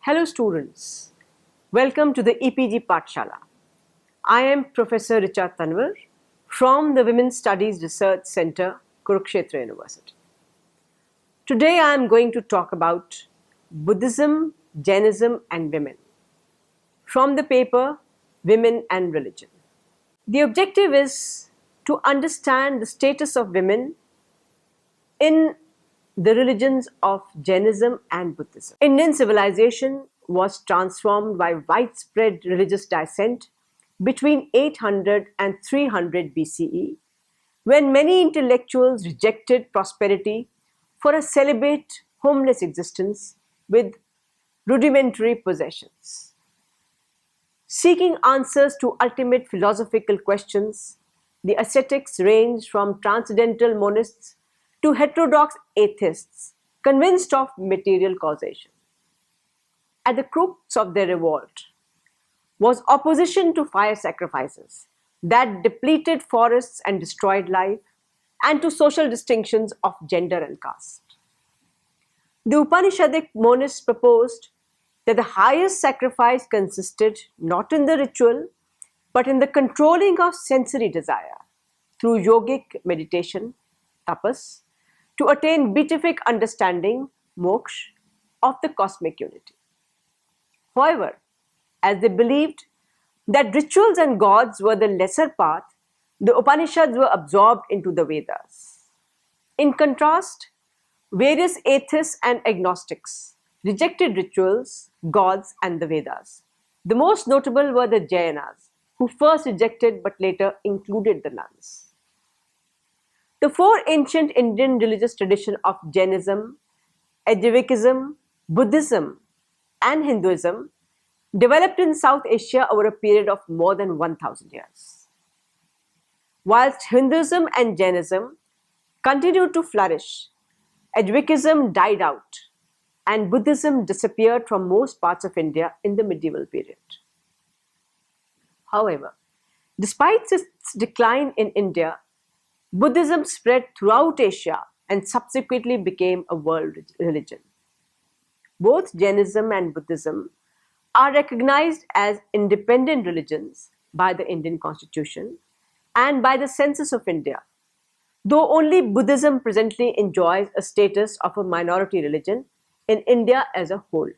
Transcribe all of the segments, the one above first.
Hello students, welcome to the EPG Pathshala. I am Professor Richa Tanwar from the Women's Studies Research Center, Kurukshetra University. Today I am going to talk about Buddhism, Jainism and Women from the paper Women and Religion. The objective is to understand the status of women in the religions of Jainism and Buddhism. Indian civilization was transformed by widespread religious dissent between 800 and 300 BCE, when many intellectuals rejected prosperity for a celibate, homeless existence with rudimentary possessions. Seeking answers to ultimate philosophical questions, the ascetics ranged from transcendental monists to heterodox atheists convinced of material causation. At the crux of their revolt was opposition to fire sacrifices that depleted forests and destroyed life, and to social distinctions of gender and caste. The Upanishadic monists proposed that the highest sacrifice consisted not in the ritual but in the controlling of sensory desire through yogic meditation, tapas, to attain beatific understanding, moksha, of the cosmic unity. However, as they believed that rituals and gods were the lesser path, the Upanishads were absorbed into the Vedas. In contrast, various atheists and agnostics rejected rituals, gods, and the Vedas. The most notable were the Jainas, who first rejected but later included the nuns. The four ancient Indian religious traditions of Jainism, Ajaivikism, Buddhism, and Hinduism developed in South Asia over a period of more than 1,000 years. Whilst Hinduism and Jainism continued to flourish, Ajaivikism died out and Buddhism disappeared from most parts of India in the medieval period. However, despite its decline in India, Buddhism spread throughout Asia and subsequently became a world religion. Both Jainism and Buddhism are recognized as independent religions by the Indian Constitution and by the Census of India, though only Buddhism presently enjoys a status of a minority religion in India as a whole.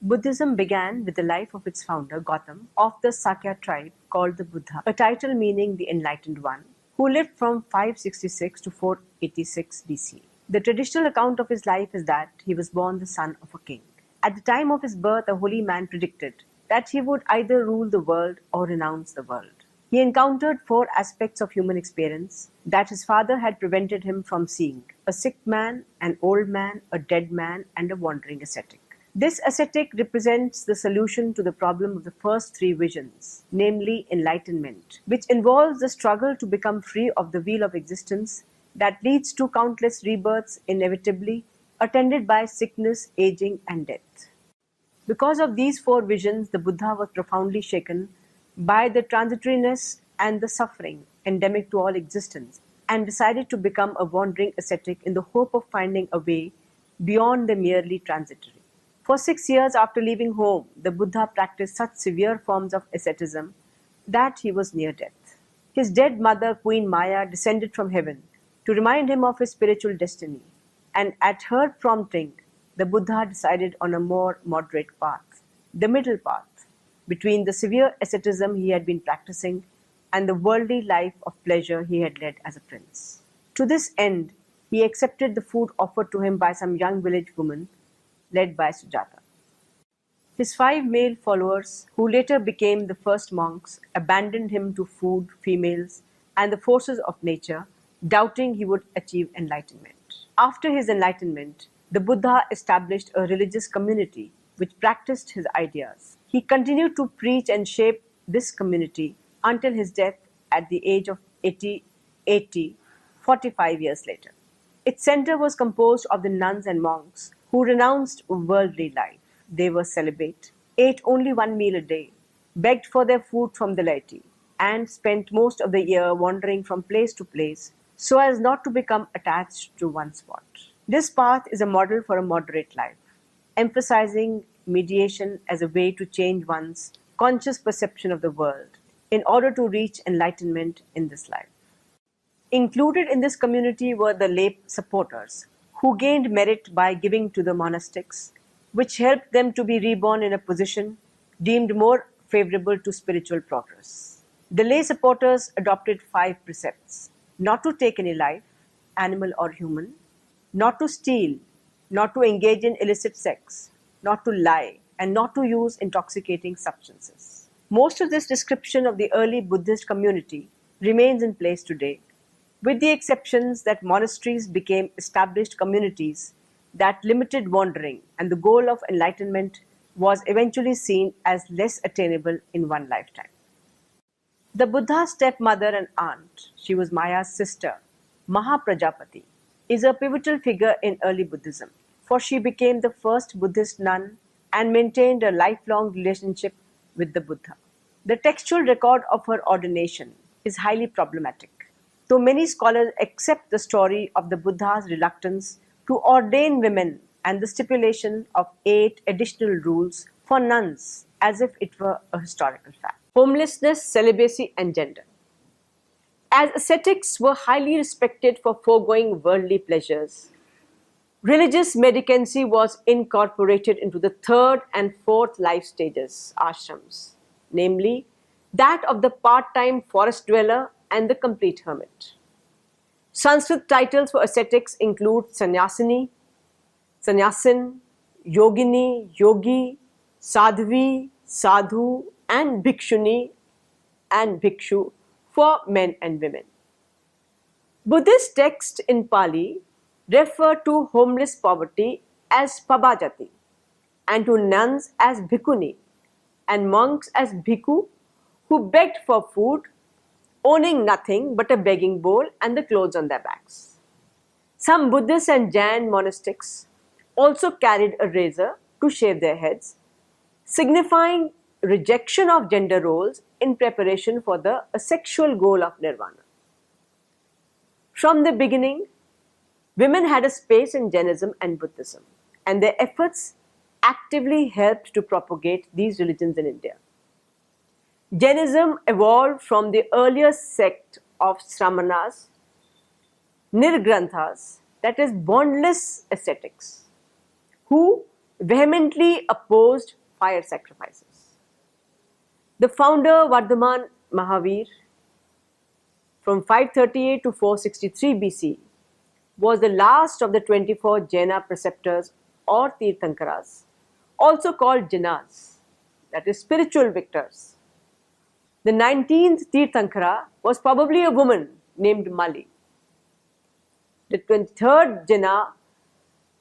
Buddhism began with the life of its founder, Gautam, of the Sakya tribe called the Buddha, a title meaning the Enlightened One, who lived from 566 to 486 BC. The traditional account of his life is that he was born the son of a king. At the time of his birth, a holy man predicted that he would either rule the world or renounce the world. He encountered four aspects of human experience that his father had prevented him from seeing: a sick man, an old man, a dead man, and a wandering ascetic. This ascetic represents the solution to the problem of the first three visions, namely enlightenment, which involves the struggle to become free of the wheel of existence that leads to countless rebirths, inevitably attended by sickness, aging, and death. Because of these four visions, the Buddha was profoundly shaken by the transitoriness and the suffering endemic to all existence, and decided to become a wandering ascetic in the hope of finding a way beyond the merely transitory. For 6 years after leaving home, the Buddha practiced such severe forms of asceticism that he was near death. His dead mother, Queen Maya, descended from heaven to remind him of his spiritual destiny, and at her prompting, the Buddha decided on a more moderate path, the middle path, between the severe asceticism he had been practicing and the worldly life of pleasure he had led as a prince. To this end, he accepted the food offered to him by some young village woman led by Sujata. His 5 male followers, who later became the first monks, abandoned him to food, females, and the forces of nature, doubting he would achieve enlightenment. After his enlightenment, the Buddha established a religious community which practiced his ideas. He continued to preach and shape this community until his death at the age of 80, 45 years later. Its center was composed of the nuns and monks who renounced worldly life. They were celibate, ate only 1 meal a day, begged for their food from the laity, and spent most of the year wandering from place to place so as not to become attached to one spot. This path is a model for a moderate life, emphasizing mediation as a way to change one's conscious perception of the world in order to reach enlightenment in this life. Included in this community were the lay supporters, who gained merit by giving to the monastics, which helped them to be reborn in a position deemed more favorable to spiritual progress. The lay supporters adopted 5 precepts: not to take any life, animal or human, not to steal, not to engage in illicit sex, not to lie, and not to use intoxicating substances. Most of this description of the early Buddhist community remains in place today, with the exceptions that monasteries became established communities that limited wandering, and the goal of enlightenment was eventually seen as less attainable in one lifetime. The Buddha's stepmother and aunt, she was Maya's sister, Mahaprajapati, is a pivotal figure in early Buddhism, for she became the first Buddhist nun and maintained a lifelong relationship with the Buddha. The textual record of her ordination is highly problematic, though many scholars accept the story of the Buddha's reluctance to ordain women and the stipulation of 8 additional rules for nuns as if it were a historical fact. Homelessness, celibacy, and gender. As ascetics were highly respected for foregoing worldly pleasures, religious medicancy was incorporated into the 3rd and 4th life stages, ashrams, namely that of the part-time forest dweller and the complete hermit. Sanskrit titles for ascetics include sannyasini, sannyasin, yogini, yogi, sadhvi, sadhu, and bhikshuni and bhikshu for men and women. Buddhist texts in Pali refer to homeless poverty as pabajati, and to nuns as bhikkhuni, and monks as bhikkhu, who begged for food, owning nothing but a begging bowl and the clothes on their backs. Some Buddhist and Jain monastics also carried a razor to shave their heads, signifying rejection of gender roles in preparation for the asexual goal of nirvana. From the beginning, women had a space in Jainism and Buddhism, and their efforts actively helped to propagate these religions in India. Jainism evolved from the earlier sect of Sramanas, Nirgranthas, that is, bondless ascetics, who vehemently opposed fire sacrifices. The founder Vardhaman Mahavir, from 538 to 463 BC, was the last of the 24 Jaina preceptors or Tirthankaras, also called Jinas, that is, spiritual victors. The 19th Tirthankara was probably a woman named Mali. The 23rd Jina,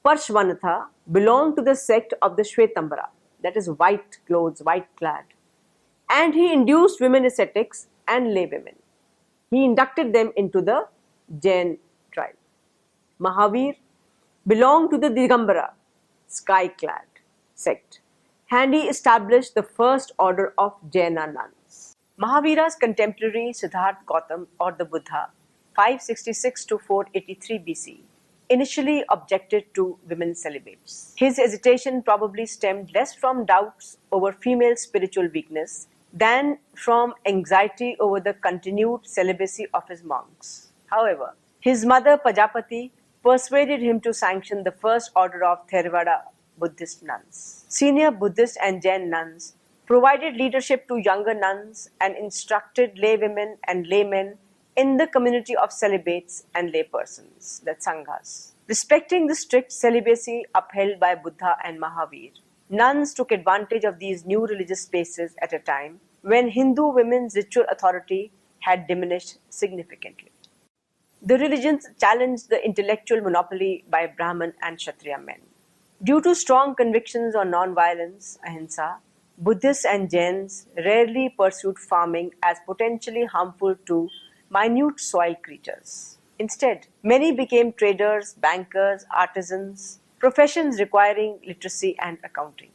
Parshvanatha, belonged to the sect of the Shvetambara, that is, white clothes, white clad, and he induced women ascetics and lay women. He inducted them into the Jain tribe. Mahavir belonged to the Digambara, sky-clad sect, and he established the first order of Jaina nuns. Mahavira's contemporary Siddhartha Gautam, or the Buddha, 566 to 483 BC, initially objected to women celibates. His hesitation probably stemmed less from doubts over female spiritual weakness than from anxiety over the continued celibacy of his monks. However, his mother Pajapati persuaded him to sanction the first order of Theravada Buddhist nuns. Senior Buddhist and Jain nuns provided leadership to younger nuns and instructed laywomen and laymen in the community of celibates and laypersons, that sanghas. Respecting the strict celibacy upheld by Buddha and Mahavir, nuns took advantage of these new religious spaces at a time when Hindu women's ritual authority had diminished significantly. The religions challenged the intellectual monopoly by Brahman and Kshatriya men. Due to strong convictions on non-violence, ahimsa, Buddhists and Jains rarely pursued farming as potentially harmful to minute soil creatures. Instead, many became traders, bankers, artisans, professions requiring literacy and accounting.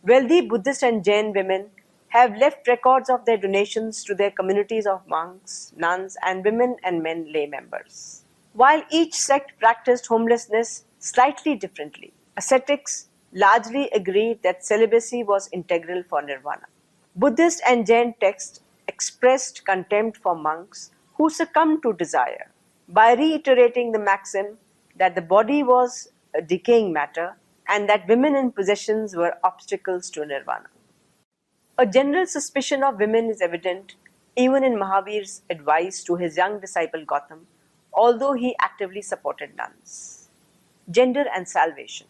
Wealthy Buddhist and Jain women have left records of their donations to their communities of monks, nuns, and women and men lay members. While each sect practiced homelessness slightly differently, ascetics largely agreed that celibacy was integral for nirvana. Buddhist and Jain texts expressed contempt for monks who succumbed to desire by reiterating the maxim that the body was a decaying matter and that women and possessions were obstacles to nirvana. A general suspicion of women is evident even in Mahavir's advice to his young disciple Gautam, although he actively supported nuns. Gender and salvation.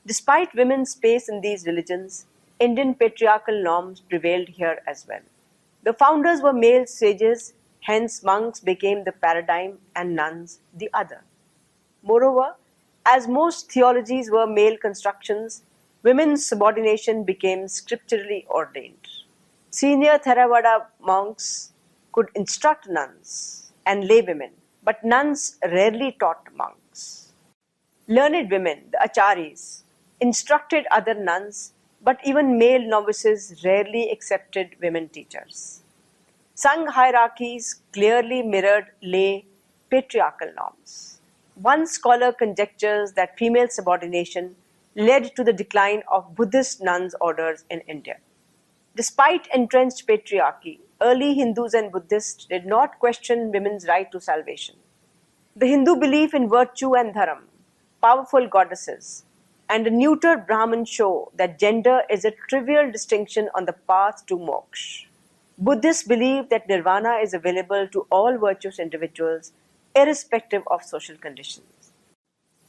Despite women's space in these religions, Indian patriarchal norms prevailed here as well. The founders were male sages, hence monks became the paradigm and nuns the other. Moreover, as most theologies were male constructions, women's subordination became scripturally ordained. Senior Theravada monks could instruct nuns and laywomen, but nuns rarely taught monks. Learned women, the acharyas, instructed other nuns, but even male novices rarely accepted women teachers. Sangha hierarchies clearly mirrored lay patriarchal norms. One scholar conjectures that female subordination led to the decline of Buddhist nuns' orders in India. Despite entrenched patriarchy, early Hindus and Buddhists did not question women's right to salvation. The Hindu belief in virtue and dharam, powerful goddesses, and a neutered Brahman show that gender is a trivial distinction on the path to moksha. Buddhists believe that nirvana is available to all virtuous individuals, irrespective of social conditions.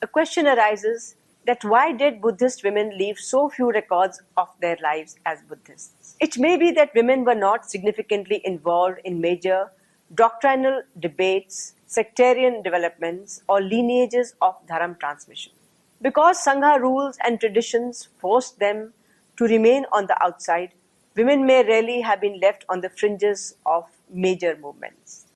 A question arises that why did Buddhist women leave so few records of their lives as Buddhists? It may be that women were not significantly involved in major doctrinal debates, sectarian developments, or lineages of dharam transmission. Because Sangha rules and traditions forced them to remain on the outside, women may rarely have been left on the fringes of major movements.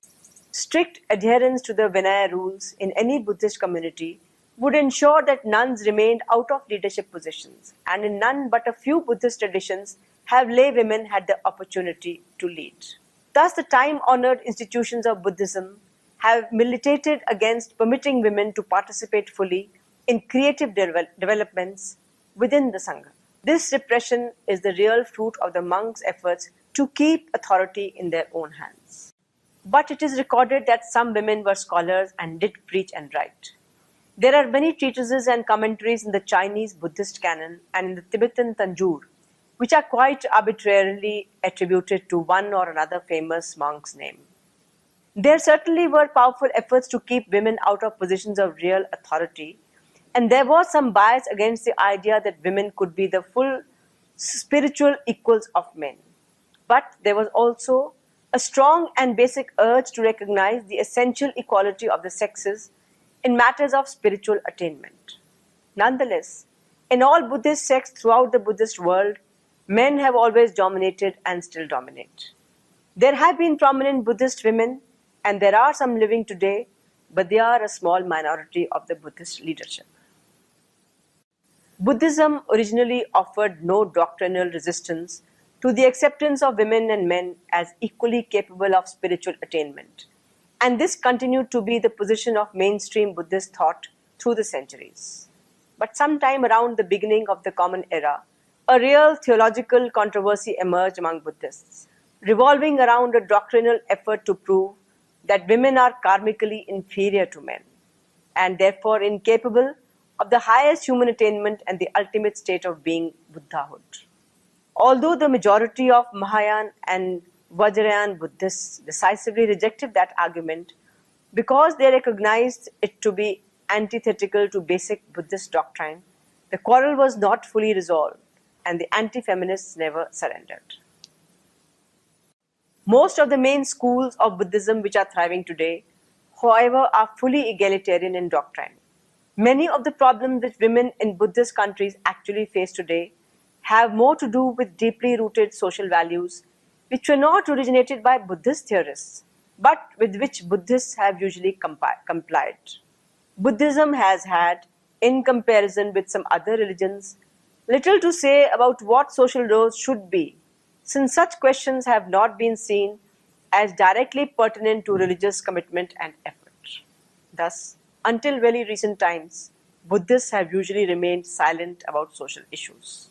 Strict adherence to the Vinaya rules in any Buddhist community would ensure that nuns remained out of leadership positions, and in none but a few Buddhist traditions have lay women had the opportunity to lead. Thus, the time-honored institutions of Buddhism have militated against permitting women to participate fully in creative developments within the Sangha. This repression is the real fruit of the monks' efforts to keep authority in their own hands. But it is recorded that some women were scholars and did preach and write. There are many treatises and commentaries in the Chinese Buddhist canon and in the Tibetan Tanjore, which are quite arbitrarily attributed to one or another famous monk's name. There certainly were powerful efforts to keep women out of positions of real authority, and there was some bias against the idea that women could be the full spiritual equals of men. But there was also a strong and basic urge to recognize the essential equality of the sexes in matters of spiritual attainment. Nonetheless, in all Buddhist sects throughout the Buddhist world, men have always dominated and still dominate. There have been prominent Buddhist women, and there are some living today, but they are a small minority of the Buddhist leadership. Buddhism originally offered no doctrinal resistance to the acceptance of women and men as equally capable of spiritual attainment, and this continued to be the position of mainstream Buddhist thought through the centuries. But sometime around the beginning of the Common Era, a real theological controversy emerged among Buddhists, revolving around a doctrinal effort to prove that women are karmically inferior to men, and therefore incapable of the highest human attainment and the ultimate state of being Buddhahood. Although the majority of Mahayana and Vajrayana Buddhists decisively rejected that argument because they recognized it to be antithetical to basic Buddhist doctrine, the quarrel was not fully resolved and the anti-feminists never surrendered. Most of the main schools of Buddhism which are thriving today, however, are fully egalitarian in doctrine. Many of the problems which women in Buddhist countries actually face today have more to do with deeply rooted social values which were not originated by Buddhist theorists, but with which Buddhists have usually complied. Buddhism has had, in comparison with some other religions, little to say about what social roles should be, since such questions have not been seen as directly pertinent to religious commitment and effort. Thus, until very recent times, Buddhists have usually remained silent about social issues.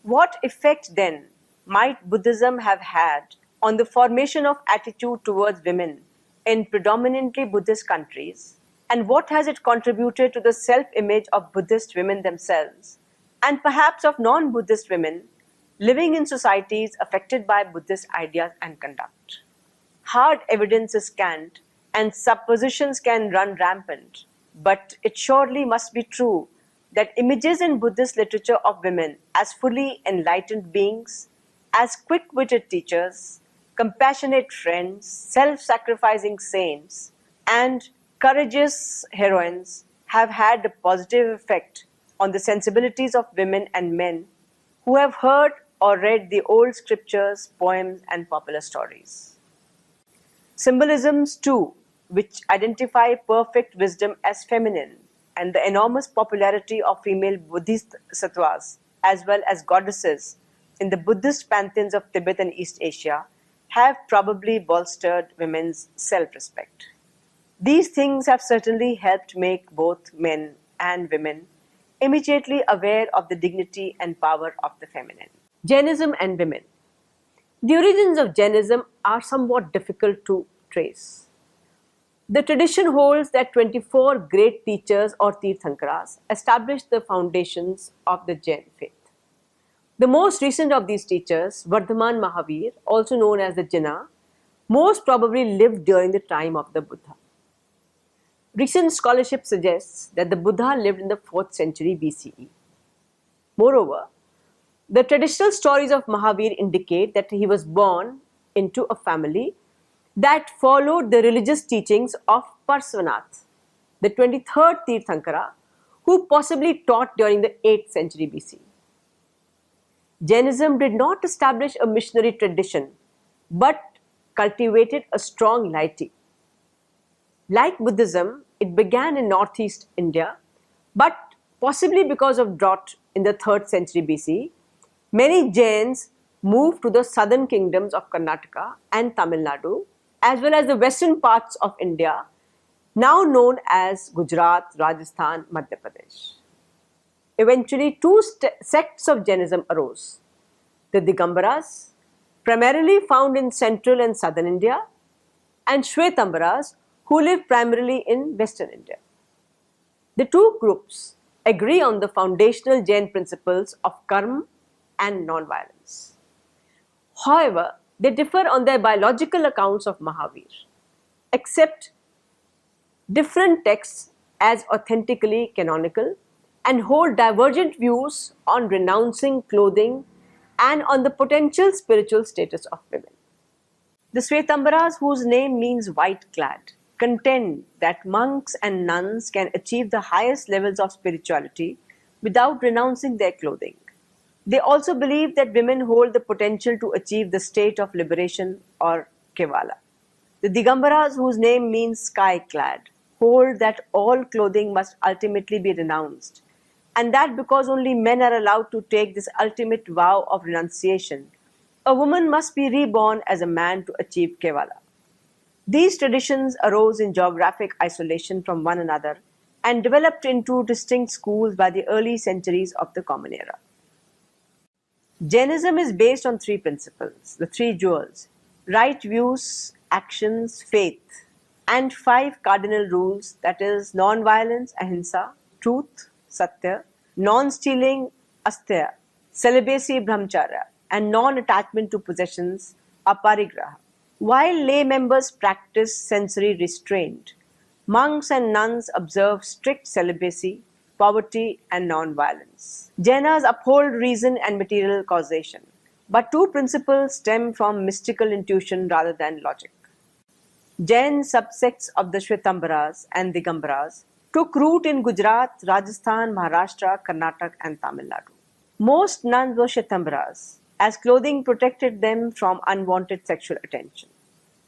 What effect then might Buddhism have had on the formation of attitude towards women in predominantly Buddhist countries, and what has it contributed to the self-image of Buddhist women themselves, and perhaps of non-Buddhist women living in societies affected by Buddhist ideas and conduct? Hard evidence is scant and suppositions can run rampant, but it surely must be true that images in Buddhist literature of women as fully enlightened beings, as quick-witted teachers, compassionate friends, self-sacrificing saints, and courageous heroines have had a positive effect on the sensibilities of women and men who have heard or read the old scriptures, poems, and popular stories. Symbolisms, too, which identify perfect wisdom as feminine, and the enormous popularity of female Buddhist sattvas as well as goddesses in the Buddhist pantheons of Tibet and East Asia have probably bolstered women's self-respect. These things have certainly helped make both men and women immediately aware of the dignity and power of the feminine. Jainism and women. The origins of Jainism are somewhat difficult to trace. The tradition holds that 24 great teachers or Tirthankaras established the foundations of the Jain faith. The most recent of these teachers, Vardhaman Mahavir, also known as the Jinnah, most probably lived during the time of the Buddha. Recent scholarship suggests that the Buddha lived in the 4th century BCE. Moreover, the traditional stories of Mahavir indicate that he was born into a family that followed the religious teachings of Parsvanath, the 23rd Tirthankara, who possibly taught during the 8th century BC. Jainism did not establish a missionary tradition, but cultivated a strong laity. Like Buddhism, it began in northeast India, but possibly because of drought in the 3rd century BC, many Jains moved to the southern kingdoms of Karnataka and Tamil Nadu, as well as the western parts of India, now known as Gujarat, Rajasthan, Madhya Pradesh. Eventually, two sects of Jainism arose. The Digambaras, primarily found in central and southern India, and Shwetambaras, who live primarily in western India. The two groups agree on the foundational Jain principles of karma and non-violence. However, they differ on their biological accounts of Mahavir, accept different texts as authentically canonical, and hold divergent views on renouncing clothing and on the potential spiritual status of women. The Shwetambaras, whose name means white-clad, contend that monks and nuns can achieve the highest levels of spirituality without renouncing their clothing. They also believe that women hold the potential to achieve the state of liberation or Kevala. The Digambaras, whose name means sky-clad, hold that all clothing must ultimately be renounced, and that because only men are allowed to take this ultimate vow of renunciation, a woman must be reborn as a man to achieve Kevala. These traditions arose in geographic isolation from one another and developed into distinct schools by the early centuries of the Common Era. Jainism is based on three principles, the three jewels: right views, actions, faith, and 5 cardinal rules, that is, non-violence, ahimsa, truth, satya, non-stealing, asteya, celibacy, brahmacharya, and non-attachment to possessions, aparigraha. While lay members practice sensory restraint, monks and nuns observe strict celibacy, poverty, and non-violence. Jainas uphold reason and material causation, but two principles stem from mystical intuition rather than logic. Jain subsects of the Shwetambaras and Digambaras took root in Gujarat, Rajasthan, Maharashtra, Karnataka, and Tamil Nadu. Most nuns were Shwetambaras, as clothing protected them from unwanted sexual attention.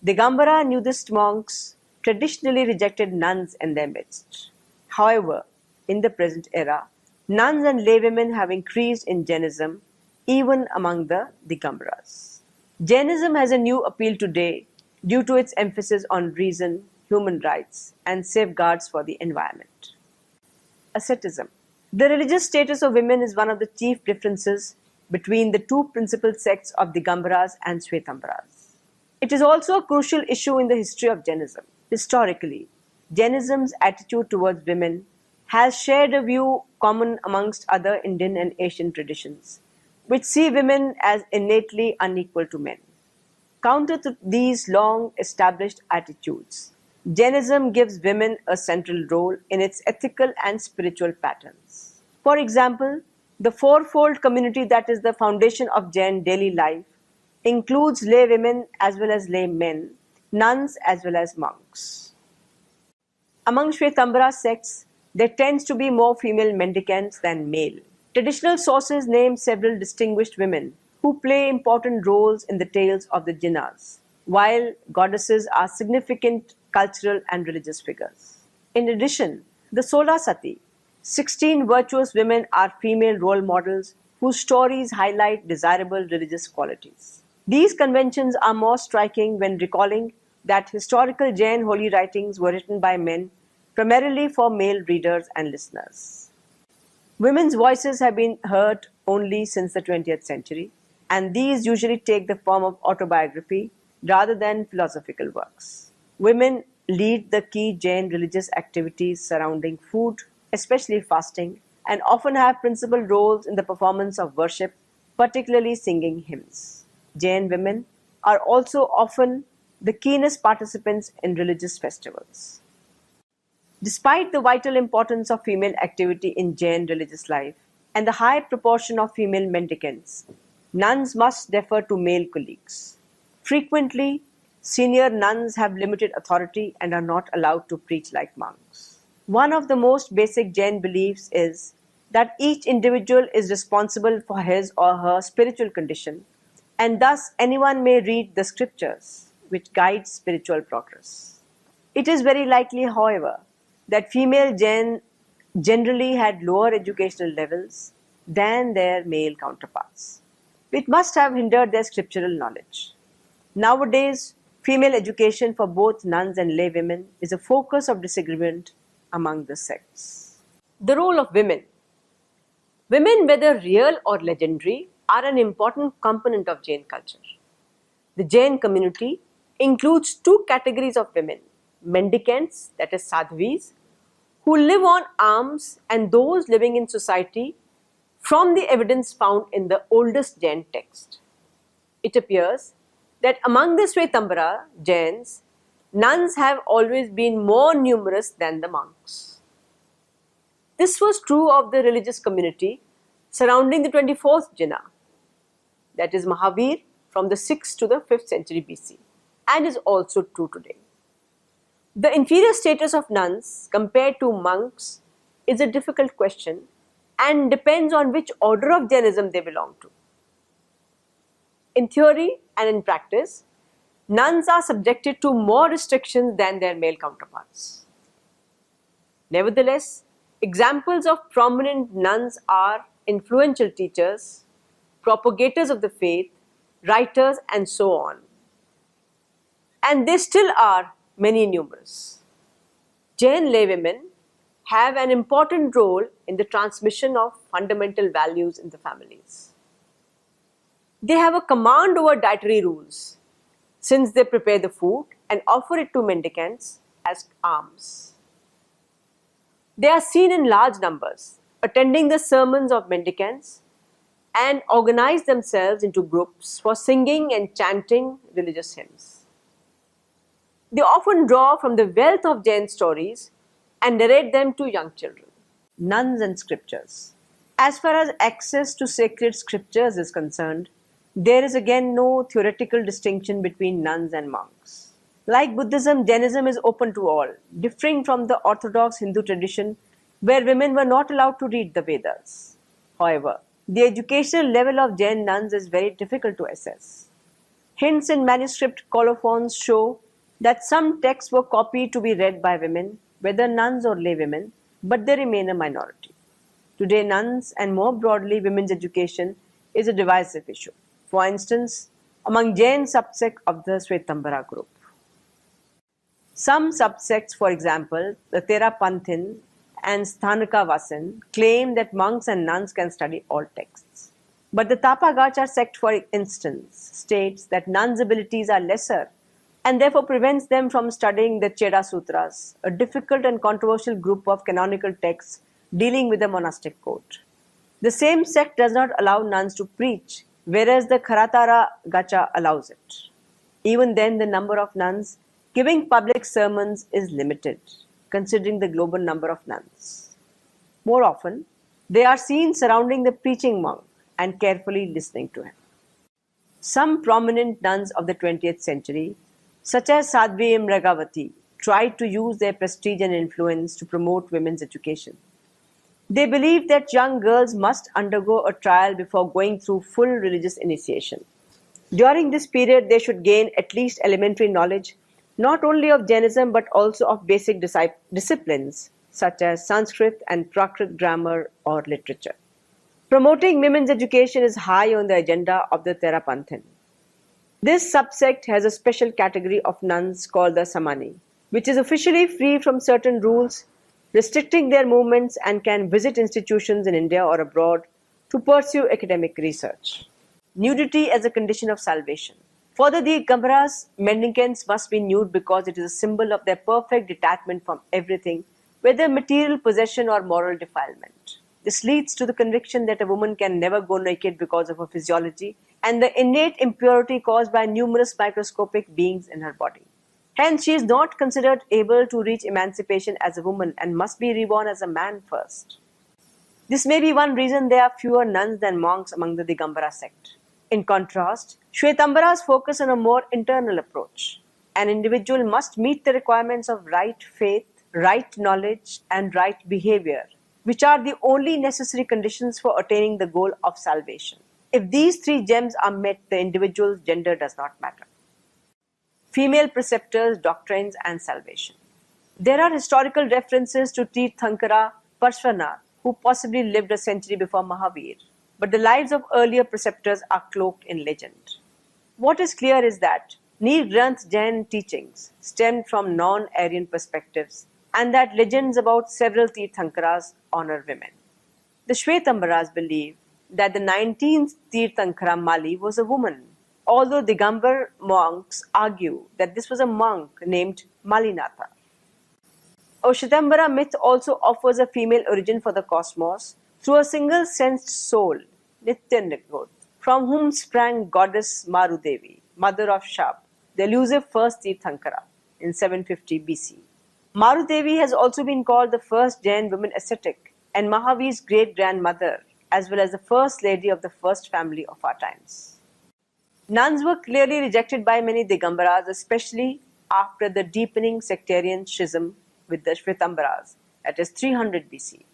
Digambara nudist monks traditionally rejected nuns in their midst. However, in the present era, nuns and laywomen have increased in Jainism, even among the Digambaras. Jainism has a new appeal today due to its emphasis on reason, human rights, and safeguards for the environment. asceticism. The religious status of women is one of the chief differences between the two principal sects of Digambaras and Shvetambaras. It is also a crucial issue in the history of Jainism. Historically, Jainism's attitude towards women has shared a view common amongst other Indian and Asian traditions, which see women as innately unequal to men. Counter to these long established attitudes, Jainism gives women a central role in its ethical and spiritual patterns. For example, the fourfold community that is the foundation of Jain daily life includes lay women as well as lay men, nuns as well as monks. Among Shvetambara sects, there tends to be more female mendicants than male. Traditional sources name several distinguished women who play important roles in the tales of the Jinnas, while goddesses are significant cultural and religious figures. In addition, the Sola Sati, 16 virtuous women are female role models whose stories highlight desirable religious qualities. These conventions are more striking when recalling that historical Jain holy writings were written by men primarily for male readers and listeners. Women's voices have been heard only since the 20th century, and these usually take the form of autobiography rather than philosophical works. Women lead the key Jain religious activities surrounding food, especially fasting, and often have principal roles in the performance of worship, particularly singing hymns. Jain women are also often the keenest participants in religious festivals. Despite the vital importance of female activity in Jain religious life and the high proportion of female mendicants, nuns must defer to male colleagues. Frequently, senior nuns have limited authority and are not allowed to preach like monks. One of the most basic Jain beliefs is that each individual is responsible for his or her spiritual condition, and thus anyone may read the scriptures, which guides spiritual progress. It is very likely, however, that female Jain generally had lower educational levels than their male counterparts, which must have hindered their scriptural knowledge. Nowadays, female education for both nuns and lay women is a focus of disagreement among the sects. The role of women. Women, whether real or legendary, are an important component of Jain culture. The Jain community includes two categories of women: mendicants, that is sadhvis, who live on alms, and those living in society from the evidence found in the oldest Jain text. It appears that among the Shvetambara Jains, nuns have always been more numerous than the monks. This was true of the religious community surrounding the 24th Jina, that is Mahavir, from the 6th to the 5th century BC, and is also true today. The inferior status of nuns compared to monks is a difficult question and depends on which order of Jainism they belong to. In theory and in practice, nuns are subjected to more restrictions than their male counterparts. Nevertheless, examples of prominent nuns are influential teachers, propagators of the faith, writers, and so on. And they still are many numerous. Jain laywomen have an important role in the transmission of fundamental values in the families. They have a command over dietary rules, since they prepare the food and offer it to mendicants as alms. They are seen in large numbers, attending the sermons of mendicants, and organize themselves into groups for singing and chanting religious hymns. They often draw from the wealth of Jain stories and narrate them to young children. Nuns and scriptures. As far as access to sacred scriptures is concerned, there is again no theoretical distinction between nuns and monks. Like Buddhism, Jainism is open to all, differing from the orthodox Hindu tradition where women were not allowed to read the Vedas. However, the educational level of Jain nuns is very difficult to assess. Hints in manuscript colophons show that some texts were copied to be read by women, whether nuns or lay women, but they remain a minority. Today, nuns and more broadly women's education is a divisive issue. For instance, among Jain subsect of the Shvetambara group. Some subsects, for example, the Therapanthin and Sthanakavasan claim that monks and nuns can study all texts. But the Tapagachar sect, for instance, states that nuns' abilities are lesser and therefore prevents them from studying the Cheda Sutras, a difficult and controversial group of canonical texts dealing with the monastic code. The same sect does not allow nuns to preach, whereas the Kharatara Gacha allows it. Even then, the number of nuns giving public sermons is limited, considering the global number of nuns. More often, they are seen surrounding the preaching monk and carefully listening to him. Some prominent nuns of the 20th century, such as Sadhvi Mragavati, tried to use their prestige and influence to promote women's education. They believed that young girls must undergo a trial before going through full religious initiation. During this period, they should gain at least elementary knowledge, not only of Jainism but also of basic disciplines such as Sanskrit and Prakrit grammar or literature. Promoting women's education is high on the agenda of the Therapanthin. This subsect has a special category of nuns called the Samani, which is officially free from certain rules restricting their movements and can visit institutions in India or abroad to pursue academic research. Nudity as a condition of salvation. For the Digambaras, mendicants must be nude because it is a symbol of their perfect detachment from everything, whether material possession or moral defilement. This leads to the conviction that a woman can never go naked because of her physiology and the innate impurity caused by numerous microscopic beings in her body. Hence, she is not considered able to reach emancipation as a woman and must be reborn as a man first. This may be one reason there are fewer nuns than monks among the Digambara sect. In contrast, Shwetambaras focus on a more internal approach. An individual must meet the requirements of right faith, right knowledge, and right behavior, which are the only necessary conditions for attaining the goal of salvation. If these three gems are met, the individual's gender does not matter. Female preceptors, doctrines, and salvation. There are historical references to Tirthankara Parshvanath, who possibly lived a century before Mahavir, but the lives of earlier preceptors are cloaked in legend. What is clear is that Nir Granth Jain teachings stemmed from non-Aryan perspectives and that legends about several Tirthankaras honor women. The Shwetambaras believe that the 19th Tirthankara Mali was a woman, although Digambar monks argue that this was a monk named Malinatha. A Shvetambara myth also offers a female origin for the cosmos through a single sensed soul, Nityanagod, from whom sprang goddess Marudevi, mother of Shab, the elusive first Tirthankara, in 750 BC. Marudevi has also been called the first Jain woman ascetic and Mahavir's great-grandmother, as well as the first lady of the first family of our times. Nuns were clearly rejected by many Digambaras, especially after the deepening sectarian schism with the Shwetambaras, that is 300 BC.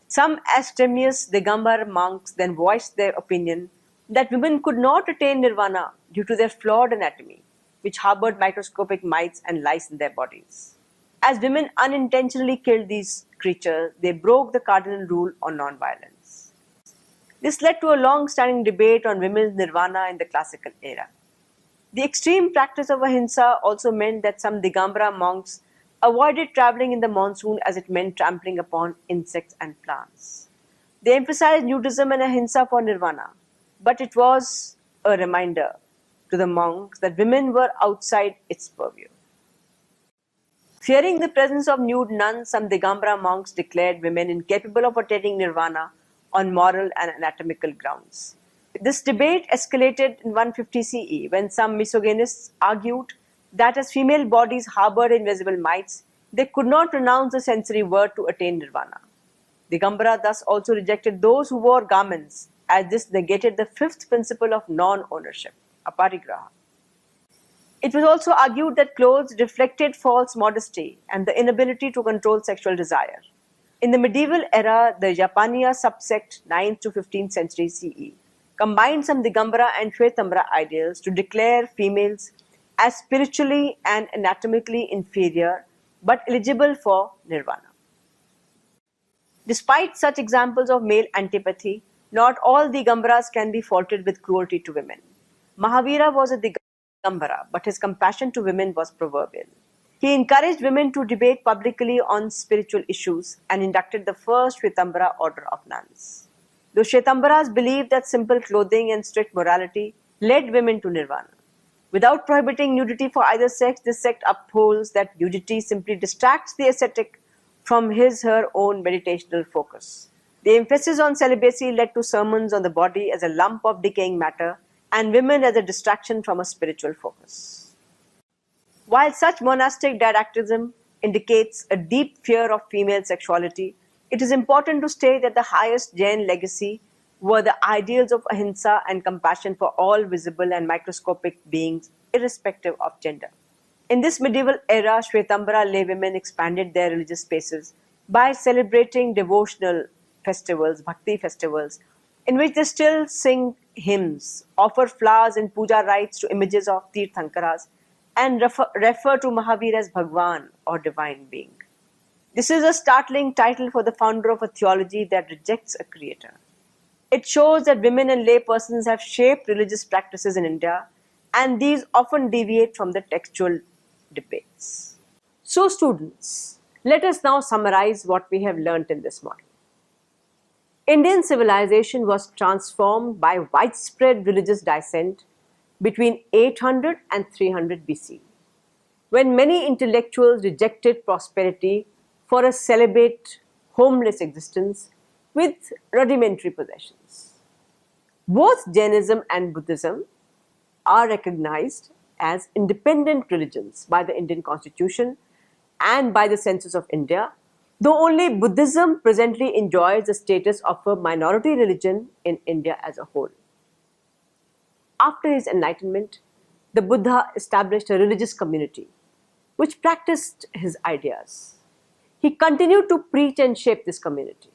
Some abstemious Digambar monks then voiced their opinion that women could not attain nirvana due to their flawed anatomy, which harbored microscopic mites and lice in their bodies. As women unintentionally killed these creatures, they broke the cardinal rule on non-violence. This led to a long-standing debate on women's nirvana in the classical era. The extreme practice of ahimsa also meant that some Digambara monks avoided traveling in the monsoon as it meant trampling upon insects and plants. They emphasized nudism and ahimsa for nirvana, but it was a reminder to the monks that women were outside its purview. Fearing the presence of nude nuns, some Digambara monks declared women incapable of attaining nirvana on moral and anatomical grounds. This debate escalated in 150 CE when some misogynists argued that as female bodies harbored invisible mites, they could not pronounce the sensory word to attain nirvana. Digambara thus also rejected those who wore garments, as this negated the fifth principle of non-ownership, aparigraha. It was also argued that clothes reflected false modesty and the inability to control sexual desire. In the medieval era, the Japaniya subsect 9th to 15th century CE combined some Digambara and Shvetambara ideals to declare females as spiritually and anatomically inferior but eligible for nirvana. Despite such examples of male antipathy, not all Digambaras can be faulted with cruelty to women. Mahavira was a Digambara, but his compassion to women was proverbial. He encouraged women to debate publicly on spiritual issues and inducted the first Shvetambara order of nuns. The Shvetambaras believed that simple clothing and strict morality led women to nirvana. Without prohibiting nudity for either sex, this sect upholds that nudity simply distracts the ascetic from his/her own meditational focus. The emphasis on celibacy led to sermons on the body as a lump of decaying matter and women as a distraction from a spiritual focus. While such monastic didactism indicates a deep fear of female sexuality, it is important to state that the highest Jain legacy were the ideals of ahimsa and compassion for all visible and microscopic beings, irrespective of gender. In this medieval era, Shvetambara lay women expanded their religious spaces by celebrating devotional festivals, bhakti festivals, in which they still sing hymns, offer flowers and puja rites to images of Tirthankaras, and refer to Mahavir as Bhagwan or divine being. This is a startling title for the founder of a theology that rejects a creator. It shows that women and lay persons have shaped religious practices in India, and these often deviate from the textual debates. So, students, let us now summarize what we have learnt in this module. Indian civilization was transformed by widespread religious dissent between 800 and 300 BC, when many intellectuals rejected prosperity for a celibate, homeless existence with rudimentary possessions. Both Jainism and Buddhism are recognized as independent religions by the Indian Constitution and by the Census of India, though only Buddhism presently enjoys the status of a minority religion in India as a whole. After his enlightenment, the Buddha established a religious community which practiced his ideas. He continued to preach and shape this community.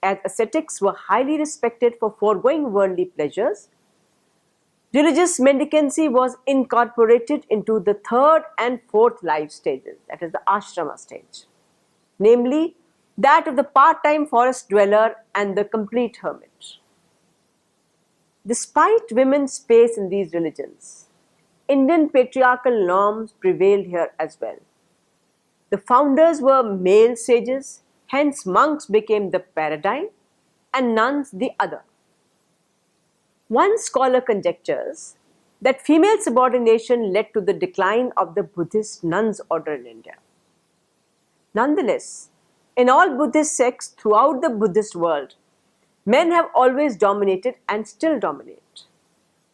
As ascetics were highly respected for foregoing worldly pleasures, religious mendicancy was incorporated into the third and fourth life stages, that is the ashrama stage, namely that of the part-time forest dweller and the complete hermit. Despite women's space in these religions, Indian patriarchal norms prevailed here as well. The founders were male sages, hence monks became the paradigm and nuns the other. One scholar conjectures that female subordination led to the decline of the Buddhist nuns order in India. Nonetheless, in all Buddhist sects throughout the Buddhist world, men have always dominated and still dominate.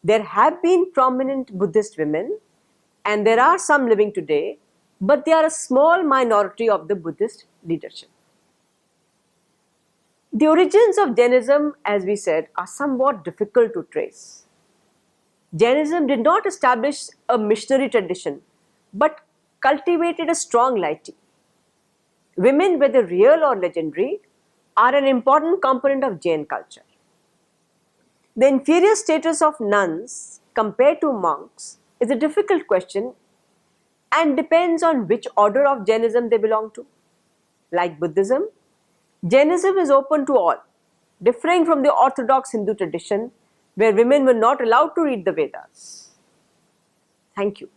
There have been prominent Buddhist women, and there are some living today, but they are a small minority of the Buddhist leadership. The origins of Jainism, as we said, are somewhat difficult to trace. Jainism did not establish a missionary tradition, but cultivated a strong laity. Women, whether real or legendary, are an important component of Jain culture. The inferior status of nuns compared to monks is a difficult question and depends on which order of Jainism they belong to. Like Buddhism, Jainism is open to all, differing from the orthodox Hindu tradition where women were not allowed to read the Vedas. Thank you.